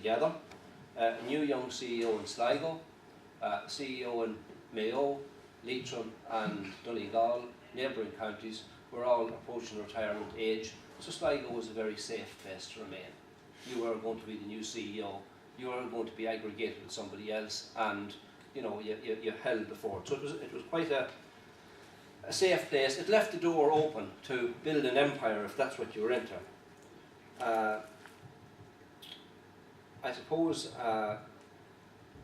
together. A new young CEO in Sligo, CEO in Mayo, Leitrim and Donegal, neighbouring counties, were all approaching retirement age. So Sligo was a very safe place to remain. You were going to be the new CEO, you were going to be aggregated with somebody else, and you held the fort. So it was quite a safe place. It left the door open to build an empire if that's what you were into. I suppose,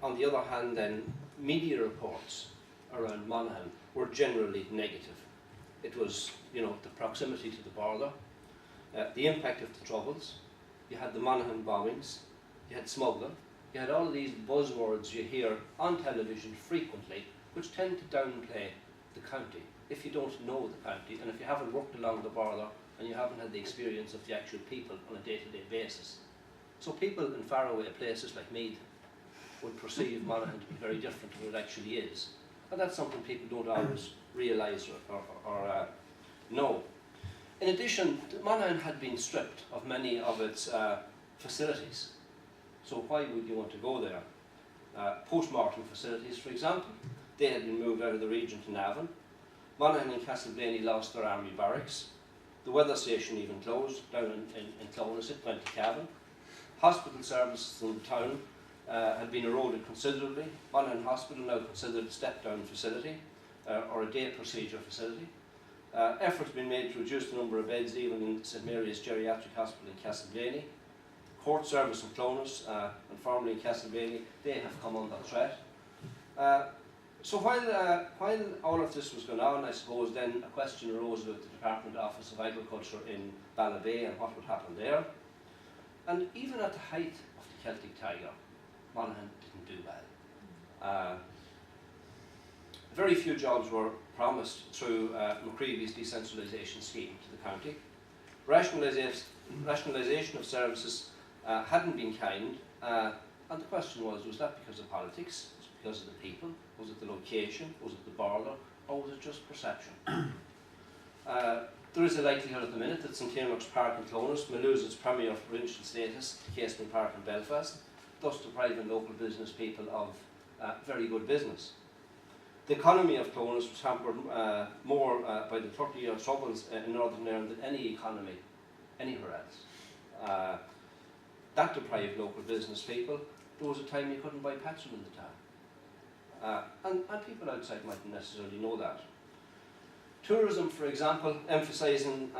on the other hand then, media reports around Monaghan were generally negative. It was, the proximity to the border, the impact of the Troubles, you had the Monaghan bombings, you had smuggling, you had all of these buzzwords you hear on television frequently, which tend to downplay the county if you don't know the county and if you haven't worked along the border and you haven't had the experience of the actual people on a day-to-day basis. So people in faraway places like Meath would perceive Monaghan to be very different to what it actually is. And that's something people don't always realise or know. In addition, Monaghan had been stripped of many of its facilities. So why would you want to go there? Post-mortem facilities, for example, they had been moved out of the region to Navan. Monaghan and Castleblaney lost their army barracks. The weather station even closed down in Clones, it went to Cavan. Hospital services in the town had been eroded considerably. Monaghan Hospital now considered a step-down facility or a day procedure facility. Efforts have been made to reduce the number of beds even in St Mary's Geriatric Hospital in Castleblaney. Court service in Clones and formerly in Castleblaney, they have come under threat. So while all of this was going on, I suppose then a question arose about the Department Office of Agriculture in Ballabay and what would happen there. And even at the height of the Celtic Tiger, Monaghan didn't do well. Very few jobs were promised through McCreevy's decentralisation scheme to the county. Rationalisation of services hadn't been kind, and the question was that because of politics? Was it because of the people? Was it the location? Was it the border? Or was it just perception? There is a likelihood at the minute that St Enoch's Park in Clones may lose its premier provincial status to Casement Park in Belfast, thus depriving local business people of very good business. The economy of Clones was hampered more by the 30-year troubles in Northern Ireland than any economy anywhere else. That deprived local business people. There was a time you couldn't buy petrol in the town. And people outside mightn't necessarily know that. Tourism, for example, emphasising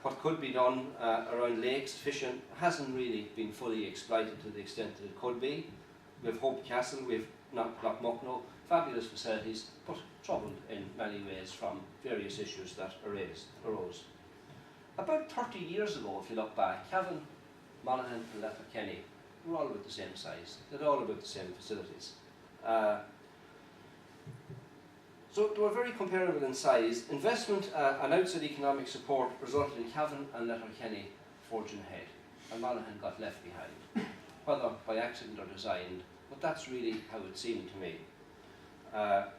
what could be done around lakes, fishing, hasn't really been fully exploited to the extent that it could be. We have Hope Castle, we have Knockmucknoe, fabulous facilities, but troubled in many ways from various issues that arose. About 30 years ago, if you look back, Cavan, Monaghan and Letterkenny were all about the same size. They had all about the same facilities. So they were very comparable in size. Investment and outside economic support resulted in Cavan and Letterkenny forging ahead, and Monaghan got left behind, whether by accident or design, but that's really how it seemed to me. There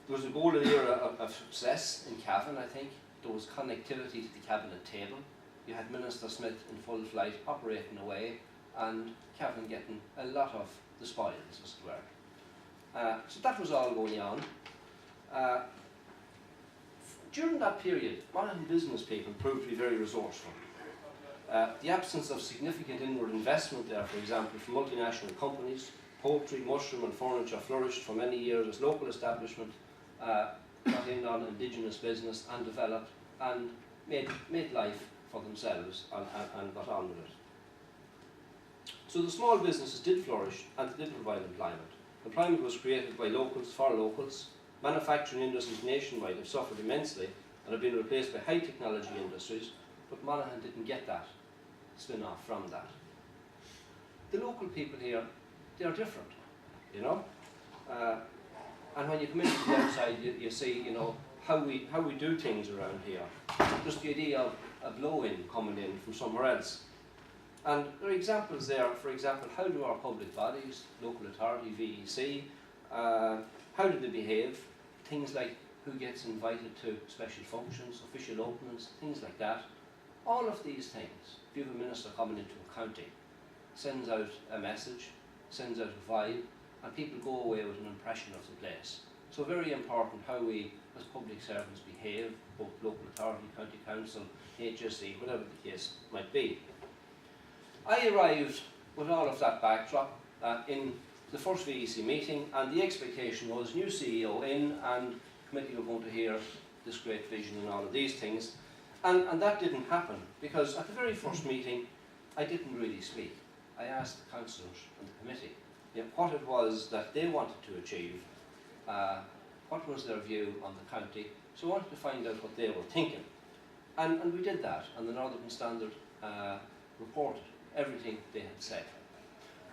was a golden era of success in Cavan, I think. There was connectivity to the cabinet table. You had Minister Smith in full flight operating away, and Cavan getting a lot of the spoils, as it were. So that was all going on. During that period, Monaghan business people proved to be very resourceful. The absence of significant inward investment there, for example, from multinational companies, poultry, mushroom and furniture flourished for many years as local establishment got in on indigenous business and developed and made life for themselves and got on with it. So the small businesses did flourish and did provide employment. Employment was created by locals for locals. Manufacturing industries nationwide have suffered immensely and have been replaced by high technology industries, but Monaghan didn't get that spin-off from that. The local people here, they are different, you know. And when you come into the outside, you see, you know, how we do things around here. Just the idea of a blow-in coming in from somewhere else. And there are examples there. For example, how do our public bodies, local authority, VEC, how do they behave? Things like who gets invited to special functions, official openings, things like that. All of these things, if you have a minister coming into a county, sends out a message, sends out a vibe, and people go away with an impression of the place. So very important how we as public servants behave, both local authority, county council, HSE, whatever the case might be. I arrived with all of that backdrop in the first VEC meeting, and the expectation was new CEO in, and the committee were going to hear this great vision and all of these things. And that didn't happen, because at the very first meeting I didn't really speak. I asked the councillors and the committee what it was that they wanted to achieve, what was their view on the county. So I wanted to find out what they were thinking. And we did that, and the Northern Standard reported everything they had said.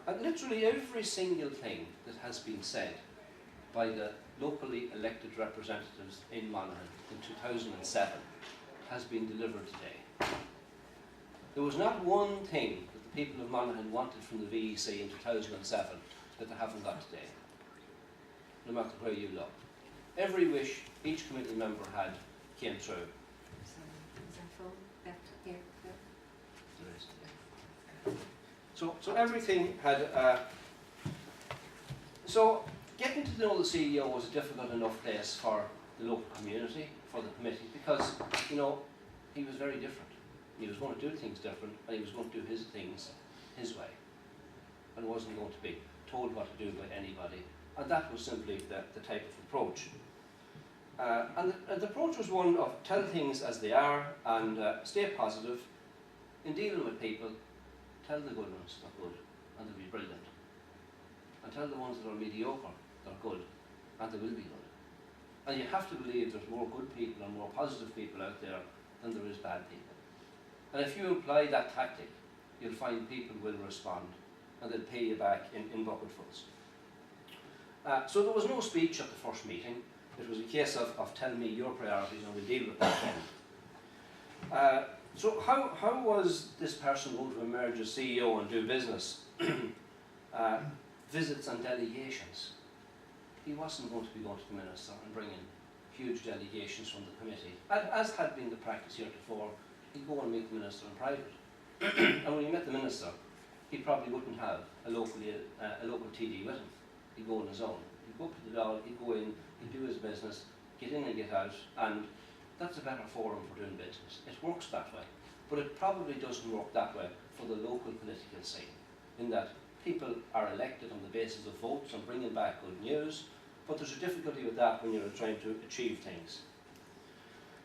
And literally every single thing that has been said by the locally elected representatives in Monaghan in 2007 has been delivered today. There was not one thing that the people of Monaghan wanted from the VEC in 2007 that they haven't got today, no matter where you look. Every wish each committee member had came true. Is that full? Back to here? There is. So everything had. So getting to know the CEO was a difficult enough place for the local community, for the committee, because he was very different. He was going to do things different, and he was going to do his things his way, and wasn't going to be told what to do by anybody. And that was simply the type of approach. And the approach was one of tell things as they are and stay positive in dealing with people. Tell the good ones they're good and they'll be brilliant, and tell the ones that are mediocre they're good and they will be good. And you have to believe there's more good people and more positive people out there than there is bad people. And if you apply that tactic, you'll find people will respond and they'll pay you back in bucketfuls. So there was no speech at the first meeting. It was a case of tell me your priorities and we'll deal with that then. So how was this person going to emerge as CEO and do business? Visits and delegations. He wasn't going to be going to the minister and bringing huge delegations from the committee. As had been the practice heretofore, he'd go and meet the minister in private. And when he met the minister, he probably wouldn't have a local TD with him. He'd go on his own. He'd go up to the door, he'd go in, he'd do his business, get in and get out, and that's a better forum for doing business. It works that way. But it probably doesn't work that way for the local political scene, in that people are elected on the basis of votes and bringing back good news, but there's a difficulty with that when you're trying to achieve things.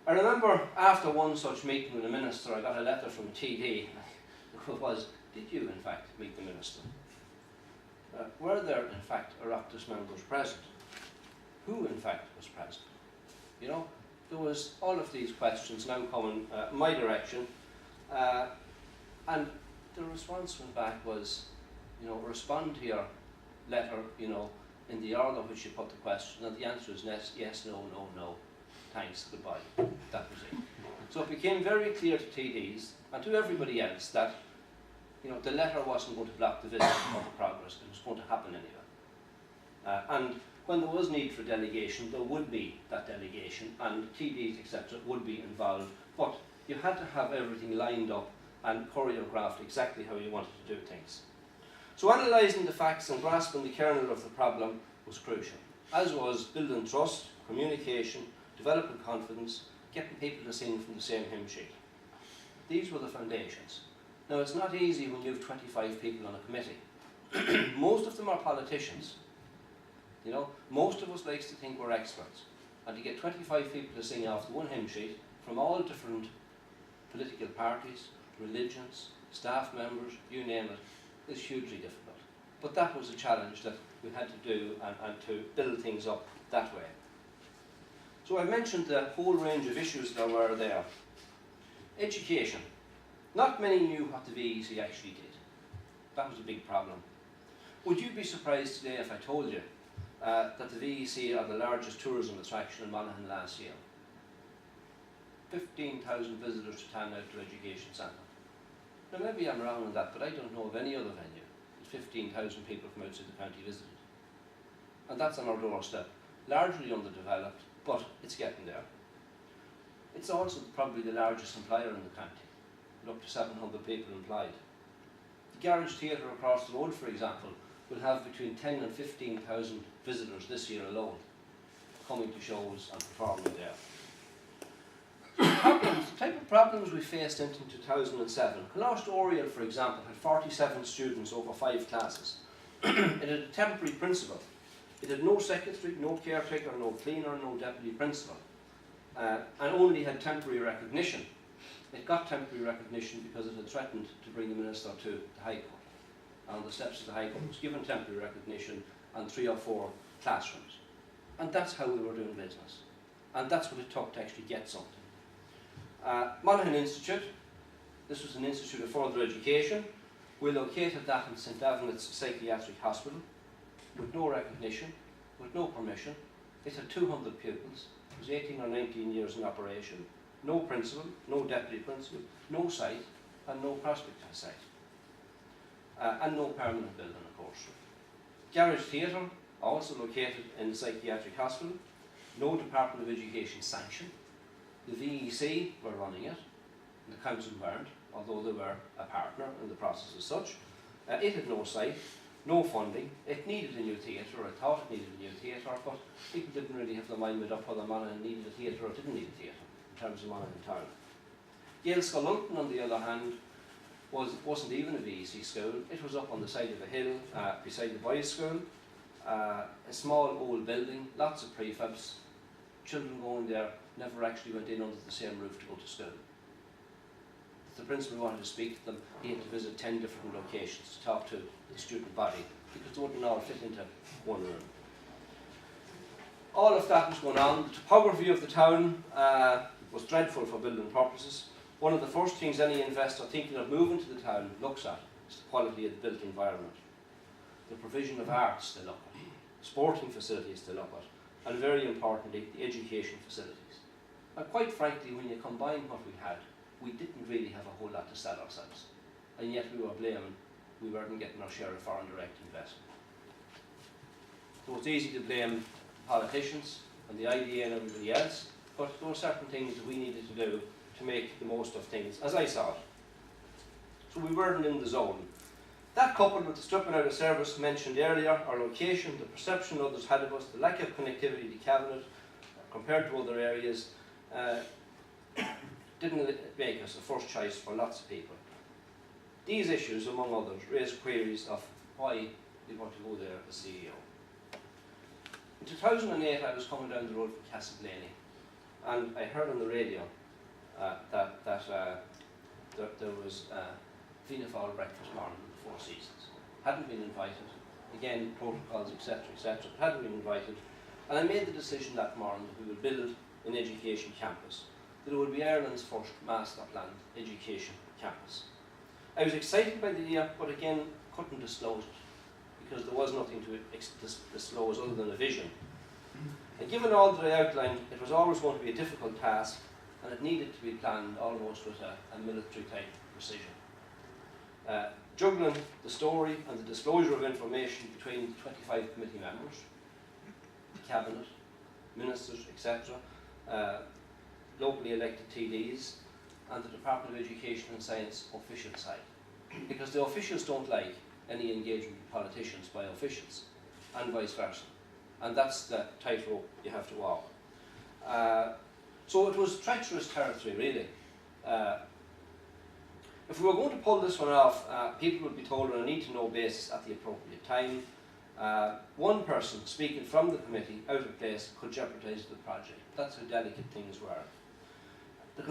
I remember after one such meeting with the minister, I got a letter from TD. It was, did you in fact meet the minister? Were there in fact Oireachtas members present? Who in fact was present? There was all of these questions now coming my direction, and the response went back was, respond to your letter, in the order which you put the question, and the answer is yes, no, no, no, thanks, goodbye. That was it. So it became very clear to TDs and to everybody else that, the letter wasn't going to block the visit or the progress. It was going to happen anyway. And when there was need for delegation, there would be that delegation, and TDs, etc., would be involved. But you had to have everything lined up and choreographed exactly how you wanted to do things. So analysing the facts and grasping the kernel of the problem was crucial, as was building trust, communication, developing confidence, getting people to sing from the same hymn sheet. These were the foundations. Now, it's not easy when you have 25 people on a committee. Most of them are politicians. Most of us likes to think we're experts. And to get 25 people to sing off the one hymn sheet from all different political parties, religions, staff members, you name it, is hugely difficult. But that was a challenge that we had to do and to build things up that way. So I mentioned the whole range of issues that were there. Education. Not many knew what the VEC actually did. That was a big problem. Would you be surprised today if I told you that the VEC are the largest tourism attraction in Monaghan last year? 15,000 visitors to Tan Outdoor Education Centre. Now maybe I'm wrong on that, but I don't know of any other venue that 15,000 people from outside the county visited. And that's on our doorstep. Largely underdeveloped, but it's getting there. It's also probably the largest employer in the county, with up to 700 people employed. The Garage Theatre across the road, for example, will have between 10 and 15,000 visitors this year alone coming to shows and performing there. Problems, the type of problems we faced in 2007. Coláiste Oriel, for example, had 47 students over 5 classes. It had a temporary principal. It had no secretary, no caretaker, no cleaner, no deputy principal, and only had temporary recognition. It got temporary recognition because it had threatened to bring the minister to the High Court. On the steps of the High Court, it was given temporary recognition and 3 or 4 classrooms. And that's how we were doing business. And that's what it took to actually get something. Monaghan Institute, this was an institute of further education. We located that in St Avonet's Psychiatric Hospital with no recognition, with no permission. It had 200 pupils. It was 18 or 19 years in operation. No principal, no deputy principal, no site, and no prospect of a site. And no permanent building, of course. Garage Theatre, also located in the Psychiatric Hospital. No Department of Education sanction. The VEC were running it. The council weren't, although they were a partner in the process as such. It had no site, no funding. It needed a new theatre, or it thought it needed a new theatre, but people didn't really have their mind made up whether Monaghan needed a theatre or didn't need a theatre in terms of Monaghan town. Yale Scollunton, on the other hand, wasn't even a VEC school. It was up on the side of a hill beside the boys' school. A small old building, lots of prefabs. Children going there never actually went in under the same roof to go to school. If the principal wanted to speak to them, he had to visit 10 different locations to talk to the student body because they wouldn't all fit into one room. All of that was going on. The topography of the town was dreadful for building purposes. One of the first things any investor thinking of moving to the town looks at is the quality of the built environment. The provision of arts they look at, sporting facilities they look at, and very importantly, the education facilities. And quite frankly, when you combine what we had, we didn't really have a whole lot to sell ourselves. And yet we were blaming we weren't getting our share of foreign direct investment. So it's easy to blame politicians and the IDA and everybody else, but there were certain things that we needed to do to make the most of things, as I saw it. So we weren't in the zone. That coupled with the stripping out of service mentioned earlier, our location, the perception others had of us, the lack of connectivity to Cabinet compared to other areas, didn't make us a first choice for lots of people. These issues, among others, raised queries of why you want to go there as CEO. In 2008, I was coming down the road from Castleblaney, and I heard on the radio that there was Fianna Fáil breakfast morning in the Four Seasons. Hadn't been invited. Again, protocols, etc., etc. Hadn't been invited. And I made the decision that morning that we would build an education campus. That it would be Ireland's first master planned education campus. I was excited by the idea, but again, couldn't disclose it because there was nothing to disclose other than a vision. And given all that I outlined, it was always going to be a difficult task, and it needed to be planned almost with a military type precision. Juggling the story and the disclosure of information between 25 committee members, the Cabinet, ministers, etc., locally elected TDs, and the Department of Education and Science official side. Because the officials don't like any engagement with politicians by officials, and vice versa. And that's the tightrope you have to walk. So it was treacherous territory, really. If we were going to pull this one off, people would be told on a need-to-know basis at the appropriate time. One person speaking from the committee out of place could jeopardise the project. That's how delicate things were. The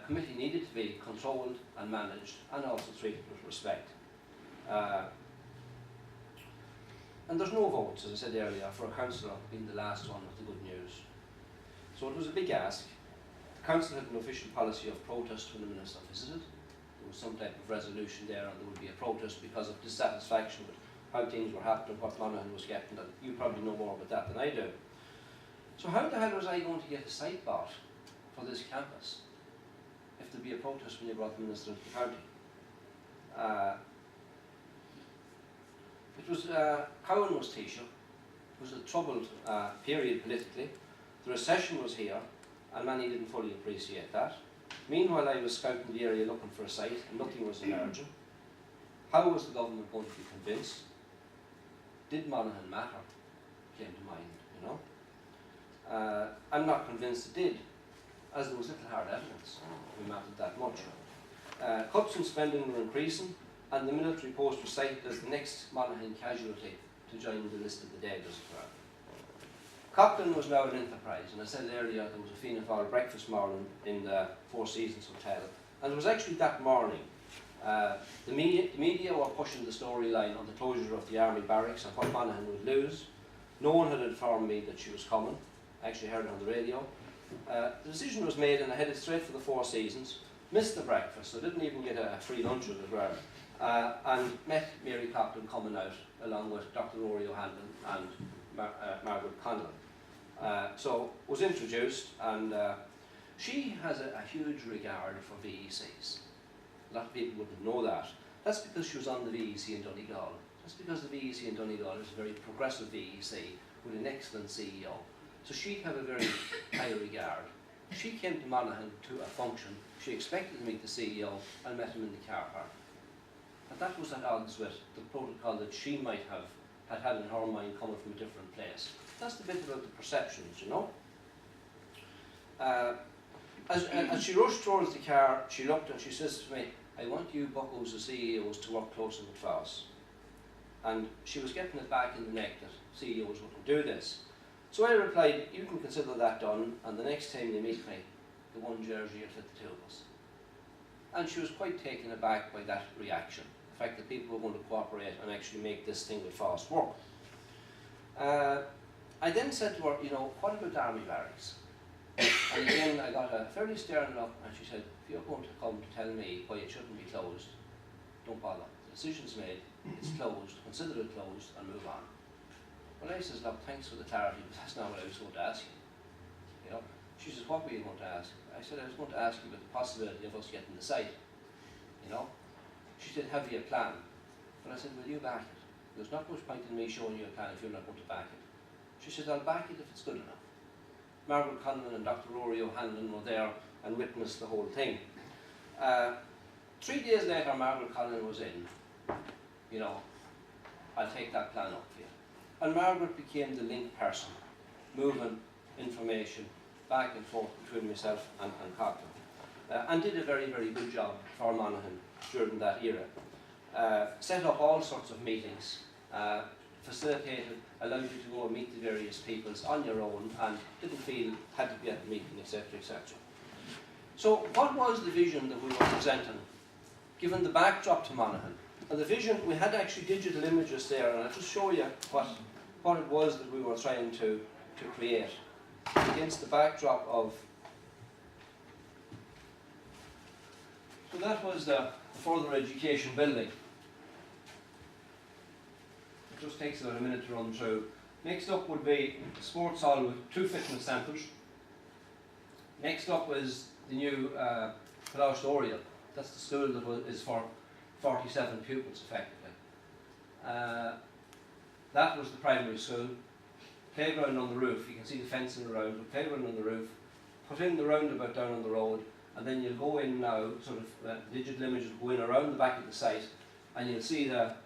committee needed to be controlled and managed and also treated with respect. And there's no votes, as I said earlier, for a councillor being the last one with the good news. So it was a big ask. The council had an official policy of protest when the minister visited. There was some type of resolution there, and there would be a protest because of dissatisfaction with how things were happening, what Monaghan was getting, and you probably know more about that than I do. So how the hell was I going to get a site bought for this campus if there'd be a protest when you brought the minister into the county? It was, Cowan was Taoiseach. It was a troubled period politically. The recession was here, and many didn't fully appreciate that. Meanwhile, I was scouting the area looking for a site, and nothing was emerging. How was the government going to be convinced? Did Monaghan matter? Came to mind, you know. I'm not convinced it did, as there was little hard evidence it mattered that much. Cuts in spending were increasing, and the military post was cited as the next Monaghan casualty to join the list of the dead, as it were. Copland was now an enterprise, and I said earlier there was a Fianna Fáil breakfast morning in the Four Seasons Hotel, and it was actually that morning. The media were pushing the storyline on the closure of the army barracks and what Monaghan would lose. No one had informed me that she was coming. I actually heard it on the radio. The decision was made, and I headed straight for the Four Seasons. Missed the breakfast, so didn't even get a free lunch as it were, and met Mary Copland coming out along with Dr. Rory O'Hanlon and Margaret Conlon. So was introduced, and she has a huge regard for VECs. A lot of people wouldn't know that. That's because she was on the VEC in Donegal. That's because the VEC in Donegal is a very progressive VEC with an excellent CEO. So she'd have a very high regard. She came to Monaghan to a function. She expected to meet the CEO and met him in the car park. And that was at odds with the protocol that she might have had in her mind coming from a different place. That's the bit about the perceptions, you know. As she rushed towards the car, she looked and she says to me, "I want you buckos, the CEOs, to work closer with Foss." And she was getting it back in the neck that CEOs wouldn't do this. So I replied, "You can consider that done, and the next time you meet me, the one jersey will fit the two of us." And she was quite taken aback by that reaction, the fact that people were going to cooperate and actually make this thing with Foss work. I then said to her, "You know, what about the army barracks?" And again, I got a fairly stern look, and she said, "If you're going to come to tell me why it shouldn't be closed, don't bother. The decision's made, it's closed, consider it closed, and move on." Well, I says, "Look, thanks for the clarity, but that's not what I was going to ask you." You know? She says, "What were you going to ask?" I said, "I was going to ask you about the possibility of us getting the site." You know? She said, "Have you a plan?" But I said, "Will you back it? There's not much point in me showing you a plan if you're not going to back it." She said, "I'll back it if it's good enough." Margaret Conlon and Dr. Rory O'Hanlon were there and witnessed the whole thing. 3 days later, Margaret Conlon was in. You know, "I'll take that plan up for you." And Margaret became the link person, moving information back and forth between myself and Copland, and did a very, very good job for Monaghan during that era. Set up all sorts of meetings, facilitated, allowed you to go and meet the various peoples on your own, and didn't feel had to be at the meeting, etc., etc. So what was the vision that we were presenting, given the backdrop to Monaghan? And the vision, we had actually digital images there, and I'll just show you what it was that we were trying to create against the backdrop of. So that was the further education building. It just takes about a minute to run through. Next up would be the sports hall with 2 fitness centres. Next up is the new Coláiste Oriel. That's the school that is for 47 pupils effectively. That was the primary school. Playground on the roof, you can see the fencing around, but playground on the roof. Put in the roundabout down on the road, and then you'll go in now, sort of digital images will go in around the back of the site, and you'll see the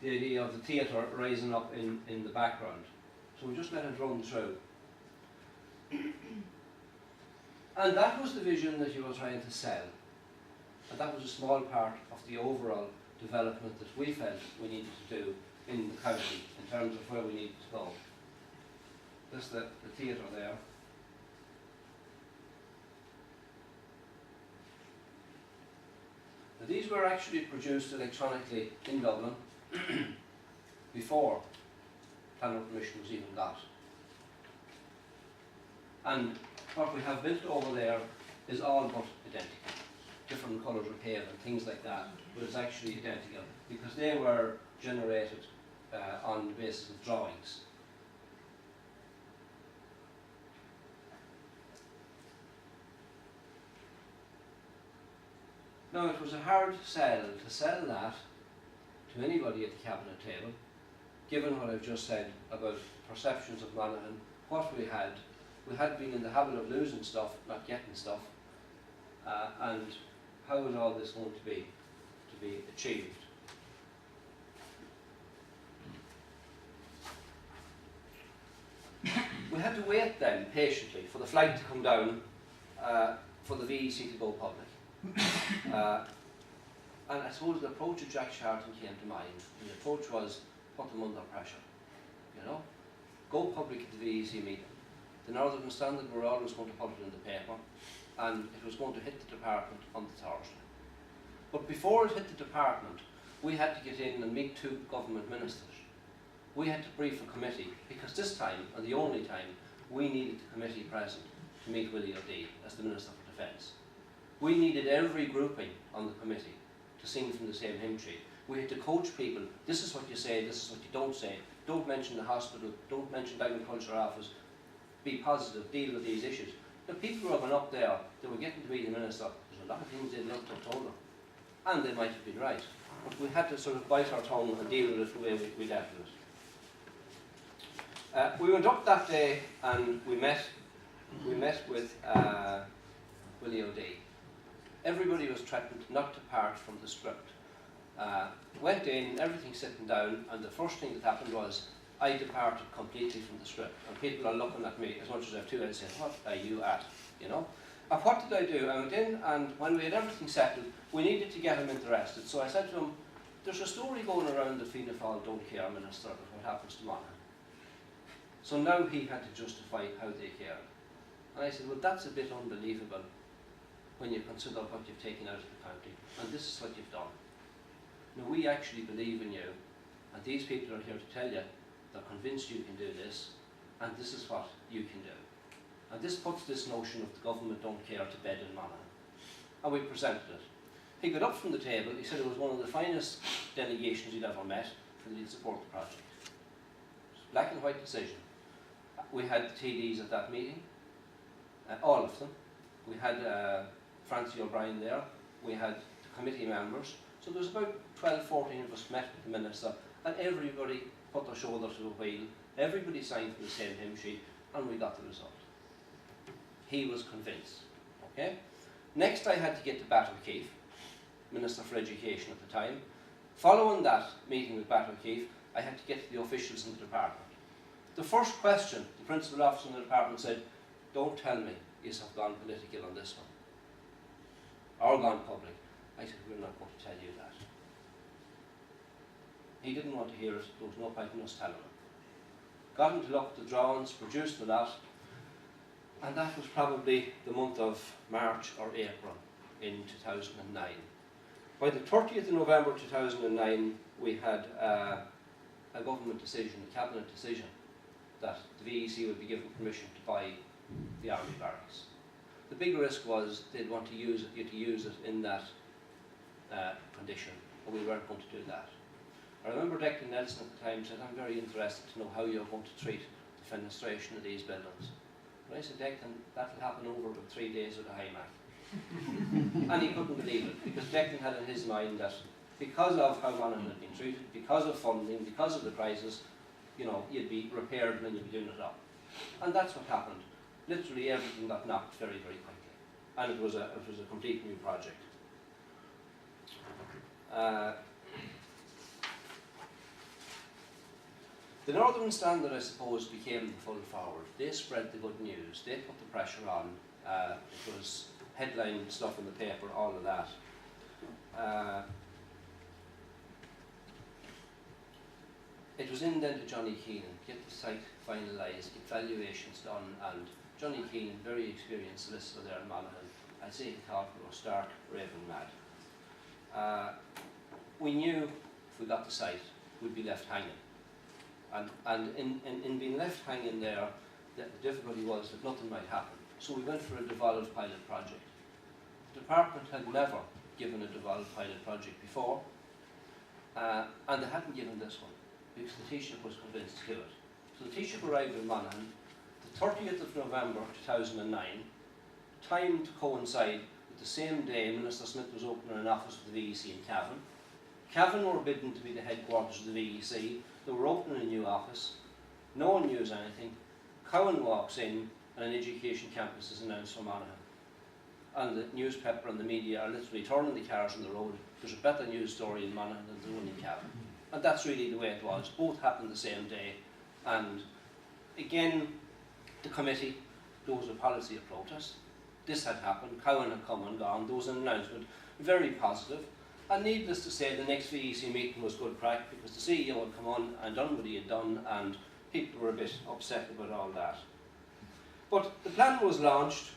idea of the theatre rising up in the background. So we'll just let it run through. And that was the vision that you were trying to sell. And that was a small part of the overall development that we felt we needed to do in the county in terms of where we needed to go. This is the theatre there. Now, these were actually produced electronically in Dublin before planning permission was even got. And what we have built over there is all but identical. Different colours of pale and things like that, but it's actually identical because they were generated on the basis of drawings. Now, it was a hard sell to sell that to anybody at the cabinet table, given what I've just said about perceptions of Monaghan, what we had been in the habit of losing stuff, not getting stuff, and how is all this going to be achieved? to wait then patiently for the flag to come down for the VEC to go public. And I suppose the approach of Jack Sharton came to mind. The approach was put them under pressure. You know, go public at the VEC meeting. The Northern Standard were always going to put it in the paper, and it was going to hit the department on the Thursday. But before it hit the department, we had to get in and meet 2 government ministers. We had to brief a committee, because this time, and the only time, we needed the committee present to meet Willie O'Dea as the Minister for Defence. We needed every grouping on the committee to sing from the same hymn sheet. We had to coach people. This is what you say, this is what you don't say. Don't mention the hospital, don't mention the agriculture office. Be positive, deal with these issues. The people who were going up there, they were getting to be the minister. There's a lot of things they'd love to have told them. And they might have been right. But we had to sort of bite our tongue and deal with it the way we dealt with it. We went up that day and we met with Willie O'Dea. Everybody was threatened not to part from the script. Went in, everything sitting down, and the first thing that happened was I departed completely from the script. And people are looking at me, as much as I have 2 heads, saying, what are you at? You know? And what did I do? I went in, and when we had everything settled, we needed to get him interested. So I said to him, there's a story going around that Fianna Fáil don't care, Minister, about what happens to Monaghan. So now he had to justify how they cared. And I said, well, that's a bit unbelievable when you consider what you've taken out of the county, and this is what you've done. Now, we actually believe in you, and these people are here to tell you they're convinced you can do this, and this is what you can do. And this puts this notion of the government don't care to bed in Monaghan. And we presented it. He got up from the table, he said it was one of the finest delegations he'd ever met, and he'd support the project. It was a black and white decision. We had the TDs at that meeting, all of them. We had Francie O'Brien there, we had the committee members. So there was about 12, 14 of us met with the Minister, and everybody put their shoulder to the wheel, everybody signed from the same hymn sheet, and we got the result. He was convinced. Okay? Next I had to get to Bat O'Keefe, Minister for Education at the time. Following that meeting with Bat O'Keefe, I had to get to the officials in the department. The first question, the principal officer in the department said, don't tell me you have gone political on this one, or gone public. I said, we're not going to tell you that. He didn't want to hear it, there was no point in us telling him. Got him to look at the drawings, produced the lot, and that was probably the month of March or April in 2009. By the 30th of November 2009, we had a government decision, a cabinet decision, that the VEC would be given permission to buy the army barracks. The big risk was they'd want to use it in that condition, and we weren't going to do that. I remember Declan Nelson at the time said, I'm very interested to know how you're going to treat the fenestration of these buildings. And I said, Declan, that'll happen over about 3 days with a HIMAC. And he couldn't believe it, because Declan had in his mind that because of how Monaghan had been treated, because of funding, because of the crisis, you know, you'd be repaired and then you'd be doing it up. And that's what happened. Literally everything got knocked very, very quickly. And it was a complete new project. The Northern Standard, I suppose, became the full forward. They spread the good news. They put the pressure on. It was headline stuff in the paper, all of that. It was in then to Johnny Keenan, get the site finalised, get valuations done, and Johnny Keenan, very experienced solicitor there in Monaghan, I'd say he thought we were stark, raving mad. We knew if we got the site, we'd be left hanging. And in being left hanging there, the difficulty was that nothing might happen. So we went for a devolved pilot project. The department had never given a devolved pilot project before, and they hadn't given this one, because the Taoiseach was convinced to do it. So the Taoiseach arrived in Monaghan the 30th of November 2009, timed to coincide with the same day Minister Smith was opening an office for the VEC in Cavan. Cavan were bidden to be the headquarters of the VEC. They were opening a new office. No one knew anything. Cowan walks in and an education campus is announced for Monaghan. And the newspaper and the media are literally turning the cars on the road. There's a better news story in Monaghan than the one in Cavan. And that's really the way it was. Both happened the same day. And again, the committee, there was a policy of protest. This had happened, Cowan had come and gone, there was an announcement, very positive. And needless to say, the next VEC meeting was good crack because the CEO had come on and done what he had done, and people were a bit upset about all that. But the plan was launched,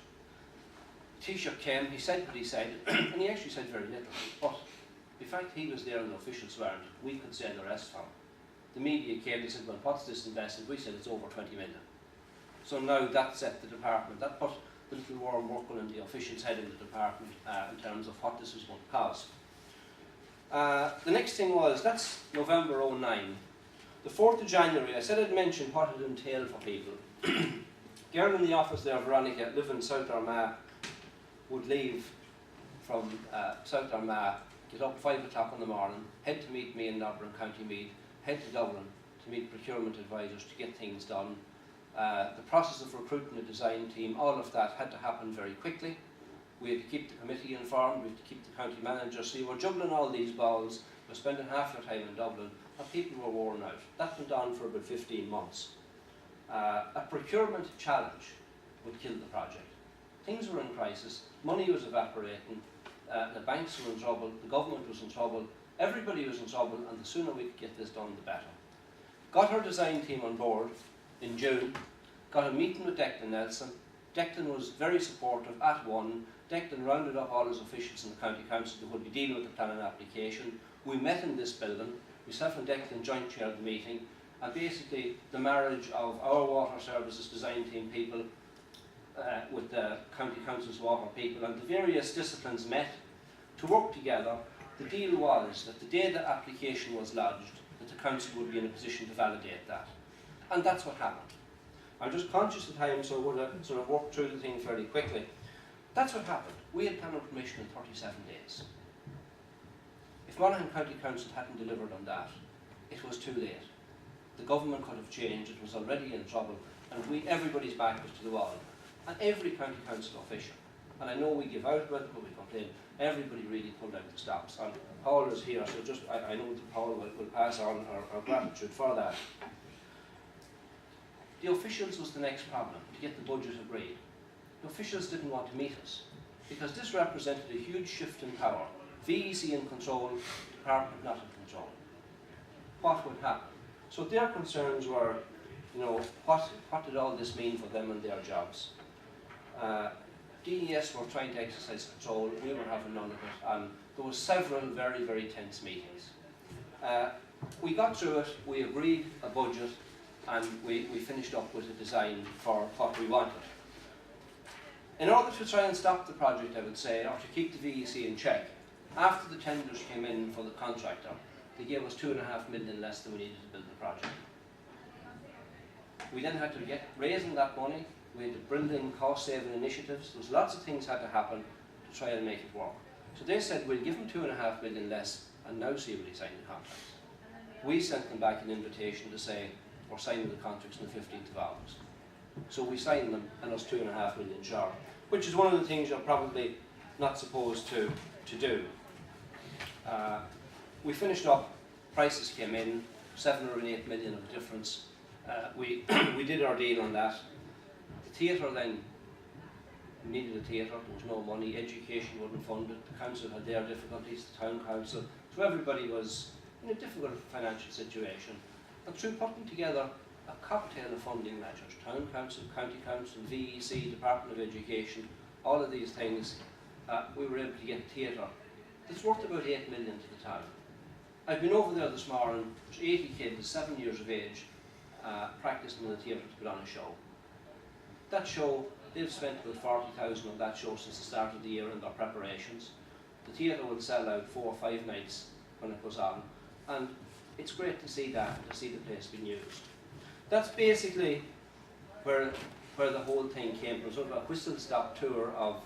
Taoiseach came, he said what he said, and he actually said very little. But the fact he was there and the officials weren't, we could say the rest from. The media came and said, well, what's this invested? We said it's over 20 million. So now that set the department, that put the little warm working in the officials' head in the department in terms of what this was going to cost. The next thing was, that's November 09. The 4th of January, I said I'd mention what it entailed for people. Girl in the office there, Veronica, living in South Armagh, would leave from South Armagh, get up 5 o'clock in the morning, head to meet me in Dublin, County Meath, head to Dublin to meet procurement advisors to get things done. The process of recruiting a design team, all of that had to happen very quickly. We had to keep the committee informed, we had to keep the county manager, so you were juggling all these balls, you were spending half your time in Dublin, and people were worn out. That went on for about 15 months. A procurement challenge would kill the project. Things were in crisis, money was evaporating, the banks were in trouble, the government was in trouble, everybody was in trouble, and the sooner we could get this done, the better. Got our design team on board in June, got a meeting with Declan Nelson. Declan was very supportive at one. Declan rounded up all his officials in the County Council who would be dealing with the planning application. We met in this building. Myself and Declan joint chaired the meeting, and basically the marriage of our water services design team people with the County Council's water people and the various disciplines met to work together. The deal was that the day the application was lodged, that the Council would be in a position to validate that. And that's what happened. I'm just conscious of time, so I would have sort of worked through the thing fairly quickly. That's what happened. We had planning permission in 37 days. If Monaghan County Council hadn't delivered on that, it was too late. The government could have changed, it was already in trouble, and everybody's back was to the wall. And every county council official, and I know we give out about it, but we complain, everybody really pulled out the stops. And Paul is here, so just I know that Paul will pass on our gratitude for that. The officials was the next problem, to get the budget agreed. The officials didn't want to meet us, because this represented a huge shift in power. VEC in control, department not in control. What would happen? So their concerns were, you know, what did all this mean for them and their jobs? DES were trying to exercise control, we were having none of it, and there were several very, very tense meetings. We got through it, we agreed a budget, and we finished up with a design for what we wanted. In order to try and stop the project, I would say, or to keep the VEC in check, after the tenders came in for the contractor, they gave us 2.5 million less than we needed to build the project. We then had to get raising that money, we had to build in cost-saving initiatives. There was lots of things had to happen to try and make it work. So they said, we'll give them 2.5 million less and now see will he sign the contracts. We sent them back an invitation to say, we're signing the contracts on the 15th of August. So we signed them and us 2.5 million short, which is one of the things you're probably not supposed to do. We finished up, prices came in, 7 or 8 million of difference. We did our deal on that. The theatre then needed a theatre, there was no money, education wasn't funded, the council had their difficulties, the town council, so everybody was in a difficult financial situation. And through putting together a cocktail of funding measures, town council, county council, VEC, Department of Education, all of these things, we were able to get a theatre that's worth about 8 million to the town. I've been over there this morning, there's 80 kids, 7 years of age, practicing in the theatre to put on a show. That show, they've spent about 40,000 on that show since the start of the year in their preparations. The theatre will sell out 4 or 5 nights when it goes on, and it's great to see that and to see the place being used. That's basically where the whole thing came from, sort of a whistle-stop tour of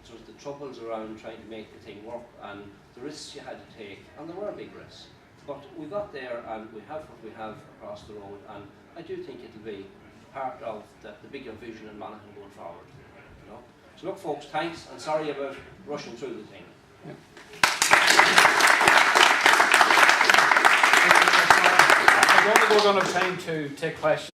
sort of the troubles around trying to make the thing work and the risks you had to take, and there were big risks. But we got there and we have what we have across the road, and I do think it'll be part of the bigger vision in Monaghan going forward. You know? So look folks, thanks, and sorry about rushing through the thing. Yeah. I don't think we're going to have time to take questions.